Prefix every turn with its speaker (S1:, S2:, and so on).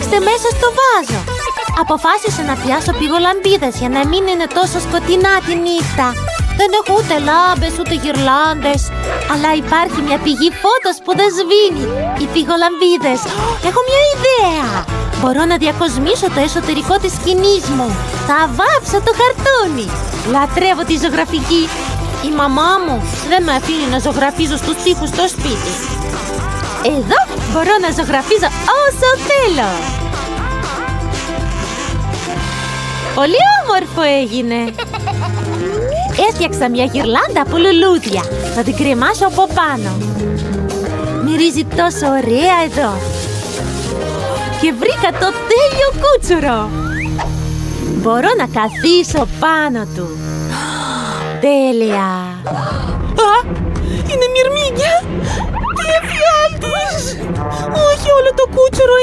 S1: Κοιτάξτε μέσα στο βάζο. Αποφάσισα να πιάσω πηγολαμπίδες για να μην είναι τόσο σκοτεινά τη νύχτα. Δεν έχω ούτε λάμπες ούτε γυρλάντες, αλλά υπάρχει μια πηγή φώτος που δεν σβήνει. Οι πηγολαμπίδες. Έχω μια ιδέα. Μπορώ να διακοσμήσω το εσωτερικό της σκηνής μου. Θα βάψω το χαρτόνι. Λατρεύω τη ζωγραφική. Η μαμά μου δεν με αφήνει να ζωγραφίζω στους τοίχους στο σπίτι. Εδώ μπορώ να ζωγραφίζω όσο θέλω. Πολύ όμορφο έγινε. Έφτιαξα μια γυρλάντα από λουλούδια. Θα την κρεμάσω από πάνω. Μυρίζει τόσο ωραία εδώ. Και βρήκα το τέλειο κούτσουρο. Μπορώ να καθίσω πάνω του. Τέλεια.
S2: Α, είναι μυρμήγκια. Τι εφιάλτης. Όχι, όλο το κούτσουρο